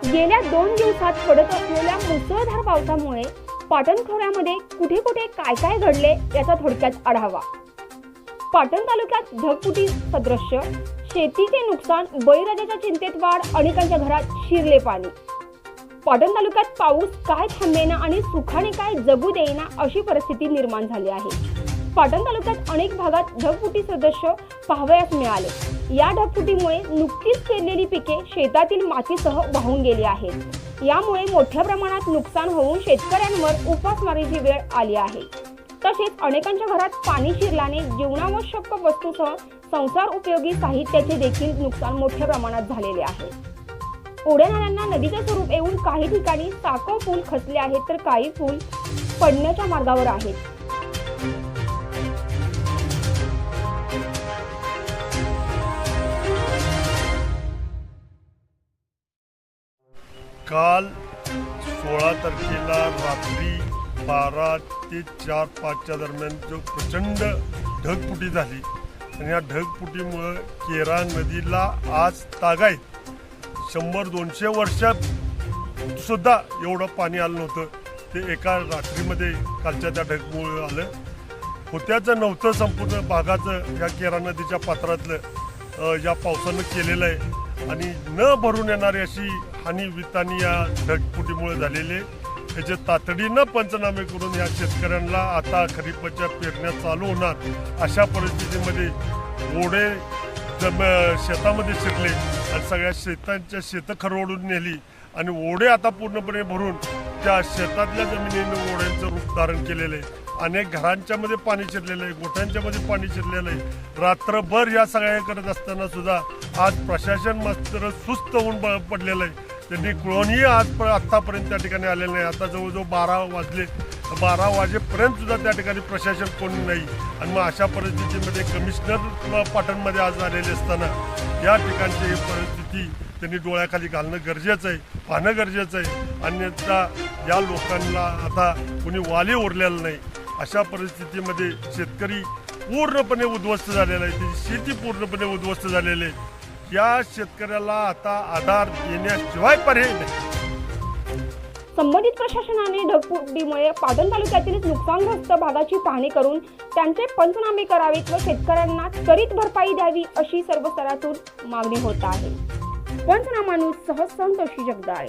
गेल्या 2 दिवसात पडत असलेल्या मुसळधार पावसामुळे पाटण खोऱ्यामध्ये कुठे कुठे काय काय घडले याचा थोडक्यात आढावा। पाटण तालुक्यात ढगफुटी सदृश्य शेतीचे नुकसान, बळीराजाच्या चिंतेत वाढ, अनेकांच्या घरात शिरले पाणी। पाटण तालुक्यात पाऊस काय थांबेना आणि सुखाने काय जगू देईना अशी परिस्थिती निर्माण झाली आहे। पाटण तालुक्यात अनेक भागात ढगफुटी सदृश्य पाहावयास मिळाले। या ढगफुटीमुळे नुकतीच पेरलेली पिके शेतातील मातीसह वाहून गेली आहेत। यामुळे मोठ्या प्रमाणात नुकसान होऊन शेतकऱ्यांवर उपासमारीची वेळ आली आहे। तसेच अनेकांच्या घरात पाणी शिरल्याने जीवनावश्यक वस्तूसह संसार उपयोगी साहित्याचे देखील नुकसान मोठ्या प्रमाणात झालेले आहे। ओढ्या नाल्यांना नदीचे स्वरूप येऊन काही ठिकाणी साकव पूल खचले आहेत, तर काही पूल पडण्याच्या मार्गावर आहेत। काल 16 तारखेला रात्री 12 ते 4-5च्या दरम्यान जो प्रचंड ढगफुटी झाली आणि या ढगफुटीमुळे केरा नदीला आज तागायत 100-200 वर्षात सुद्धा एवढं पाणी आलं नव्हतं। ते एका रात्रीमध्ये कालच्या त्या ढगमुळे आलं। होत्याचं नव्हतं संपूर्ण भागाचं या केरा नदीच्या पात्रातलं या पावसानं केलेलं आहे आणि न भरून येणारी अशी हानी वितानी या ढगफुटीमुळे झालेले। त्याचे तातडीनं पंचनामे करून या शेतकऱ्यांना आता खरीपाच्या पेरण्या चालू होणार अशा परिस्थितीमध्ये ओढे शेतामध्ये शिरले आणि सगळ्या शेतांच्या शेतं खरवडून नेली आणि ओढे आता पूर्णपणे भरून त्या शेतातल्या जमिनीने ओढ्यांचं रूप धारण केलेलं आहे। अनेक घरांच्या मध्ये पाणी शिरलेलं आहे, गोठ्यांच्या मध्ये पाणी शिरलेलं आहे। रात्रभर या सगळ्या करत असताना सुद्धा आज प्रशासन मात्र सुस्त होऊन पडलेलं आहे। त्यांनी कोणीही आत्तापर्यंत त्या ठिकाणी आलेलं नाही। आता जवळजवळ 12 वाजले, 12 वाजेपर्यंत सुद्धा त्या ठिकाणी प्रशासन कोणी नाही आणि मग अशा परिस्थितीमध्ये कमिशनर पाटणमध्ये आज आलेले असताना या ठिकाणची ही परिस्थिती त्यांनी डोळ्याखाली घालणं गरजेचं आहे, पाहणं गरजेचं आहे। अन्यथा या लोकांना आता कोणी वाली उरलेलं नाही। अशा परिस्थितीमध्ये शेतकरी पूर्णपणे उद्ध्वस्त झालेला आहे, त्याची शेती पूर्णपणे उद्ध्वस्त झालेली आहे। या शेतकऱ्याला आता आधार देण्याशिवाय पर्याय नाही। संबंधित प्रशासनाने ढगफुटीमुळे पाटण तालुक्यातील नुकसानग्रस्त भागाची पाहणी करून त्यांचे पंचनामे करावेत व शेतकऱ्यांना त्वरित भरपाई द्यावी अशी सर्व स्तरातून मागणी होत आहे। पंचनामा न्यूज सह संतोषी जगदाळे।